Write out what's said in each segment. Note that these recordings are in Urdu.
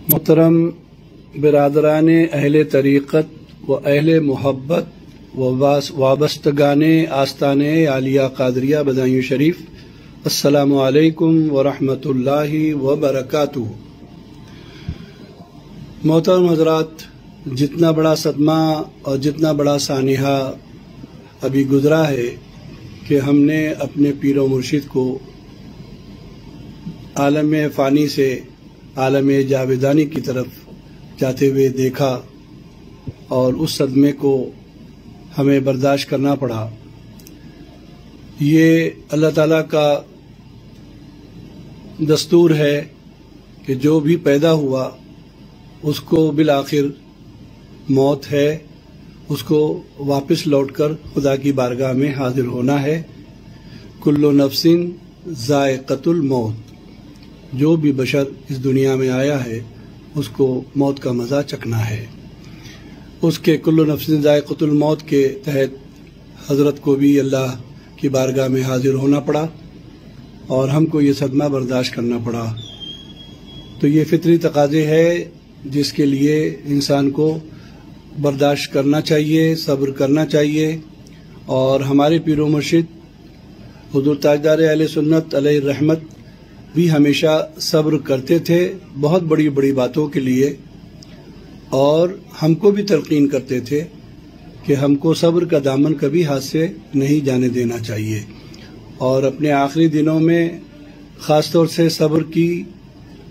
محترم برادران اہل طریقت و اہل محبت و وابستگان آستان عالیہ قادریہ بدایوں شریف، السلام علیکم ورحمۃ اللہ وبرکاتہ۔ محترم حضرات، جتنا بڑا صدمہ اور جتنا بڑا سانحہ ابھی گزرا ہے کہ ہم نے اپنے پیر و مرشد کو عالم فانی سے عالم جاویدانی کی طرف جاتے ہوئے دیکھا، اور اس صدمے کو ہمیں برداشت کرنا پڑا۔ یہ اللہ تعالیٰ کا دستور ہے کہ جو بھی پیدا ہوا اس کو بالآخر موت ہے، اس کو واپس لوٹ کر خدا کی بارگاہ میں حاضر ہونا ہے۔ کل نفس ذائقۃ الموت، جو بھی بشر اس دنیا میں آیا ہے اس کو موت کا مزہ چکھنا ہے۔ اس کے کل نفس ذائقۃ الموت کے تحت حضرت کو بھی اللہ کی بارگاہ میں حاضر ہونا پڑا، اور ہم کو یہ صدمہ برداشت کرنا پڑا۔ تو یہ فطری تقاضے ہے جس کے لیے انسان کو برداشت کرنا چاہیے، صبر کرنا چاہیے۔ اور ہمارے پیر و مرشد حضور تاجدار اہل سنت علیہ الرحمت بھی ہمیشہ صبر کرتے تھے بہت بڑی بڑی باتوں کے لیے، اور ہم کو بھی تلقین کرتے تھے کہ ہم کو صبر کا دامن کبھی ہاتھ سے نہیں جانے دینا چاہیے۔ اور اپنے آخری دنوں میں خاص طور سے صبر کی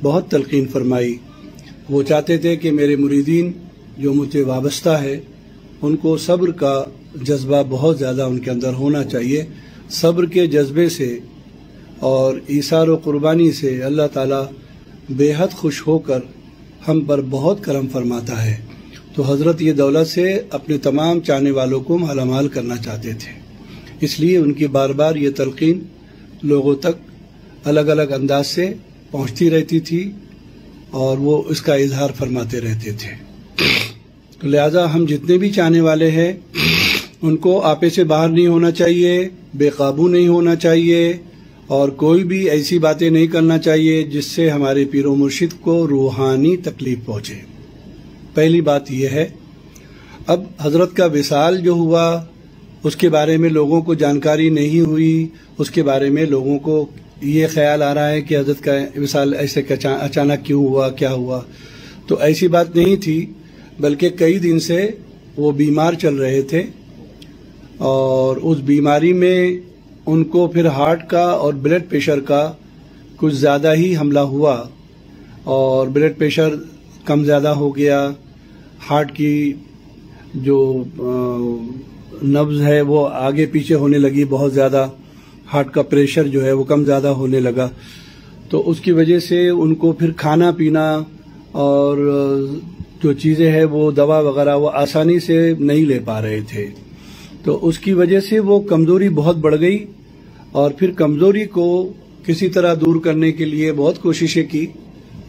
بہت تلقین فرمائی۔ وہ چاہتے تھے کہ میرے مریدین جو مجھ سے وابستہ ہے ان کو صبر کا جذبہ بہت زیادہ ان کے اندر ہونا چاہیے۔ صبر کے جذبے سے اور ایثار و قربانی سے اللہ تعالیٰ بے حد خوش ہو کر ہم پر بہت کرم فرماتا ہے۔ تو حضرت یہ دولت سے اپنے تمام چاہنے والوں کو مالا مال کرنا چاہتے تھے، اس لیے ان کی بار بار یہ تلقین لوگوں تک الگ الگ انداز سے پہنچتی رہتی تھی، اور وہ اس کا اظہار فرماتے رہتے تھے۔ لہذا ہم جتنے بھی چاہنے والے ہیں ان کو آپے سے باہر نہیں ہونا چاہیے، بے قابو نہیں ہونا چاہیے، اور کوئی بھی ایسی باتیں نہیں کرنا چاہیے جس سے ہمارے پیر و مرشد کو روحانی تکلیف پہنچے۔ پہلی بات یہ ہے۔ اب حضرت کا وصال جو ہوا اس کے بارے میں لوگوں کو جانکاری نہیں ہوئی، اس کے بارے میں لوگوں کو یہ خیال آ رہا ہے کہ حضرت کا وصال ایسے اچانک کیوں ہوا، کیا ہوا۔ تو ایسی بات نہیں تھی، بلکہ کئی دن سے وہ بیمار چل رہے تھے، اور اس بیماری میں ان کو پھر ہارٹ کا اور بلڈ پریشر کا کچھ زیادہ ہی حملہ ہوا، اور بلڈ پریشر کم زیادہ ہو گیا، ہارٹ کی جو نبض ہے وہ آگے پیچھے ہونے لگی بہت زیادہ، ہارٹ کا پریشر جو ہے وہ کم زیادہ ہونے لگا۔ تو اس کی وجہ سے ان کو پھر کھانا پینا اور جو چیزیں ہیں وہ دوا وغیرہ وہ آسانی سے نہیں لے پا رہے تھے۔ تو اس کی وجہ سے وہ کمزوری بہت بڑھ گئی، اور پھر کمزوری کو کسی طرح دور کرنے کے لیے بہت کوششیں کی،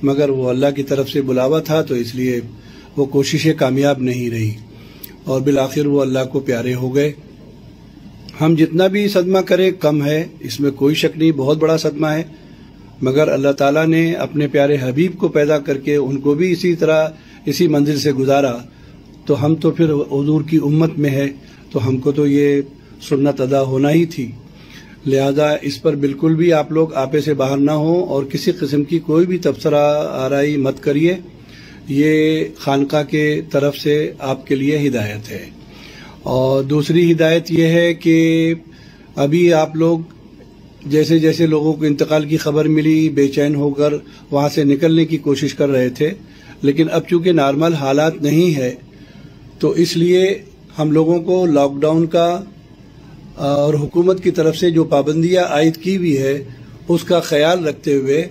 مگر وہ اللہ کی طرف سے بلاوا تھا، تو اس لیے وہ کوششیں کامیاب نہیں رہی، اور بالآخر وہ اللہ کو پیارے ہو گئے۔ ہم جتنا بھی صدمہ کریں کم ہے، اس میں کوئی شک نہیں، بہت بڑا صدمہ ہے، مگر اللہ تعالیٰ نے اپنے پیارے حبیب کو پیدا کر کے ان کو بھی اسی طرح اسی منزل سے گزارا، تو ہم تو پھر حضور کی امت میں ہے، تو ہم کو تو یہ سنت ادا ہونا ہی تھی۔ لہذا اس پر بالکل بھی آپ لوگ آپے سے باہر نہ ہوں، اور کسی قسم کی کوئی بھی تبصرہ آرائی مت کریے، یہ خانقاہ کے طرف سے آپ کے لیے ہدایت ہے۔ اور دوسری ہدایت یہ ہے کہ ابھی آپ لوگ جیسے جیسے لوگوں کو انتقال کی خبر ملی بے چین ہو کر وہاں سے نکلنے کی کوشش کر رہے تھے، لیکن اب چونکہ نارمل حالات نہیں ہے تو اس لیے ہم لوگوں کو لاک ڈاؤن کا اور حکومت کی طرف سے جو پابندیاں عائد کی ہوئی ہے اس کا خیال رکھتے ہوئے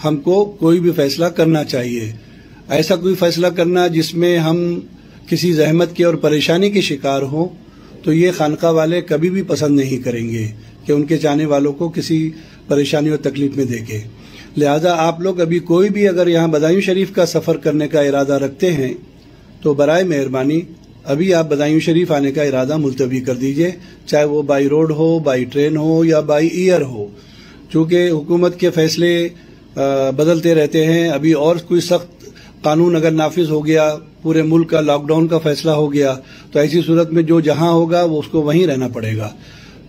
ہم کو کوئی بھی فیصلہ کرنا چاہیے۔ ایسا کوئی فیصلہ کرنا جس میں ہم کسی زحمت کے اور پریشانی کے شکار ہوں، تو یہ خانقاہ والے کبھی بھی پسند نہیں کریں گے کہ ان کے چاہنے والوں کو کسی پریشانی اور تکلیف میں دیکھے۔ لہذا آپ لوگ ابھی کوئی بھی اگر یہاں بدایوں شریف کا سفر کرنے کا ارادہ رکھتے ہیں تو برائے مہربانی ابھی آپ بدایوں شریف آنے کا ارادہ ملتوی کر دیجئے، چاہے وہ بائی روڈ ہو، بائی ٹرین ہو یا بائی ایئر ہو، چونکہ حکومت کے فیصلے بدلتے رہتے ہیں۔ ابھی اور کوئی سخت قانون اگر نافذ ہو گیا، پورے ملک کا لاک ڈاؤن کا فیصلہ ہو گیا، تو ایسی صورت میں جو جہاں ہوگا وہ اس کو وہیں رہنا پڑے گا،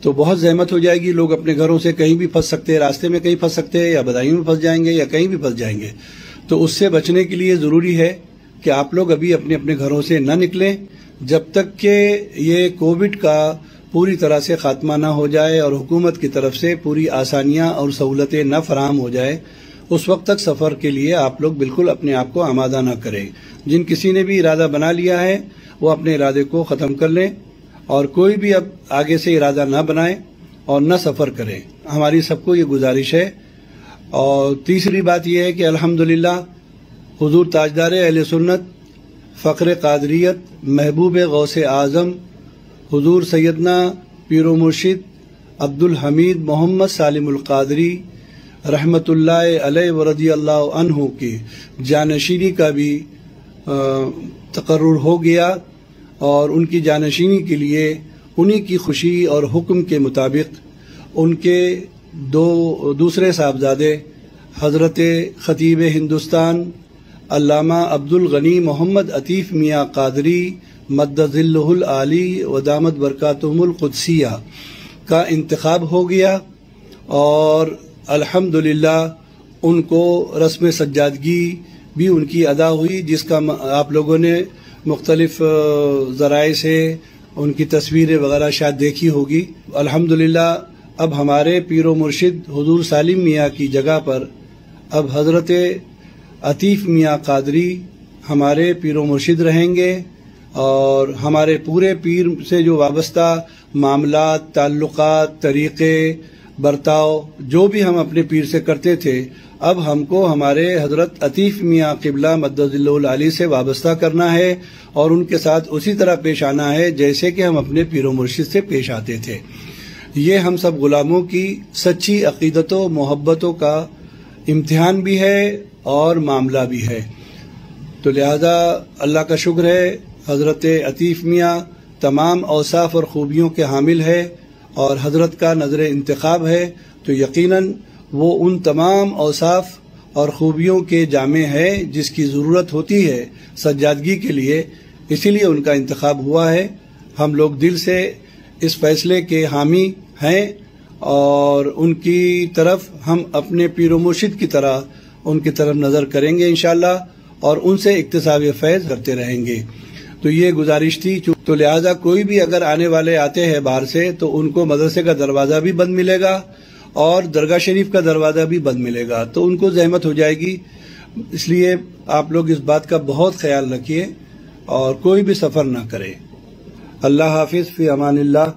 تو بہت زحمت ہو جائے گی. لوگ اپنے گھروں سے کہیں بھی پھنس سکتے ہیں، راستے میں کہیں پھنس سکتے ہیں، یا بدایوں میں پھنس جائیں گے، یا کہیں بھی پھنس جائیں گے. تو اس سے بچنے کے لیے ضروری ہے کہ آپ لوگ ابھی اپنے اپنے گھروں سے نہ نکلیں جب تک کہ یہ کووڈ کا پوری طرح سے خاتمہ نہ ہو جائے اور حکومت کی طرف سے پوری آسانیاں اور سہولتیں نہ فراہم ہو جائے. اس وقت تک سفر کے لیے آپ لوگ بالکل اپنے آپ کو آمادہ نہ کریں. جن کسی نے بھی ارادہ بنا لیا ہے وہ اپنے ارادے کو ختم کر لیں، اور کوئی بھی اب آگے سے ارادہ نہ بنائے اور نہ سفر کریں. ہماری سب کو یہ گزارش ہے. اور تیسری بات یہ ہے کہ الحمدللہ حضور تاجدار اہل سنت، فخر قادریت، محبوب غوث اعظم حضور سیدنا پیر و مرشد عبدالحمید محمد سالم القادری رحمت اللہ علیہ ورضی اللہ عنہ کی جانشینی کا بھی تقرر ہو گیا، اور ان کی جانشینی کے لیے انہی کی خوشی اور حکم کے مطابق ان کے دوسرے صاحبزادے حضرت خطیب ہندوستان علامہ عبدالغنی محمد عطیف میاں قادری مد ظلہ العالی ودامت برکاتہم القدسیہ کا انتخاب ہو گیا، اور الحمدللہ ان کو رسم سجادگی بھی ان کی ادا ہوئی، جس کا آپ لوگوں نے مختلف ذرائع سے ان کی تصویریں وغیرہ شاید دیکھی ہوگی. الحمدللہ اب ہمارے پیر و مرشد حضور سالم میاں کی جگہ پر اب حضرت عطیف میاں قادری ہمارے پیر و مرشد رہیں گے، اور ہمارے پورے پیر سے جو وابستہ معاملات، تعلقات، طریقے، برتاؤ جو بھی ہم اپنے پیر سے کرتے تھے، اب ہم کو ہمارے حضرت عطیف میاں قبلہ مد ظلہ العالی سے وابستہ کرنا ہے، اور ان کے ساتھ اسی طرح پیش آنا ہے جیسے کہ ہم اپنے پیر و مرشد سے پیش آتے تھے. یہ ہم سب غلاموں کی سچی عقیدت و محبتوں کا امتحان بھی ہے اور معاملہ بھی ہے. تو لہذا اللہ کا شکر ہے، حضرت عطیف میاں تمام اوصاف اور خوبیوں کے حامل ہے، اور حضرت کا نظر انتخاب ہے، تو یقیناً وہ ان تمام اوصاف اور خوبیوں کے جامع ہے جس کی ضرورت ہوتی ہے سجادگی کے لیے، اسی لیے ان کا انتخاب ہوا ہے. ہم لوگ دل سے اس فیصلے کے حامی ہیں، اور ان کی طرف ہم اپنے پیر و مرشد کی طرح ان کی طرف نظر کریں گے انشاءاللہ، اور ان سے اکتساب فیض کرتے رہیں گے. تو یہ گزارش تھی. تو لہذا کوئی بھی اگر آنے والے آتے ہیں باہر سے تو ان کو مدرسے کا دروازہ بھی بند ملے گا اور درگاہ شریف کا دروازہ بھی بند ملے گا، تو ان کو زحمت ہو جائے گی. اس لیے آپ لوگ اس بات کا بہت خیال رکھیے اور کوئی بھی سفر نہ کرے. اللہ حافظ، فی امان اللہ.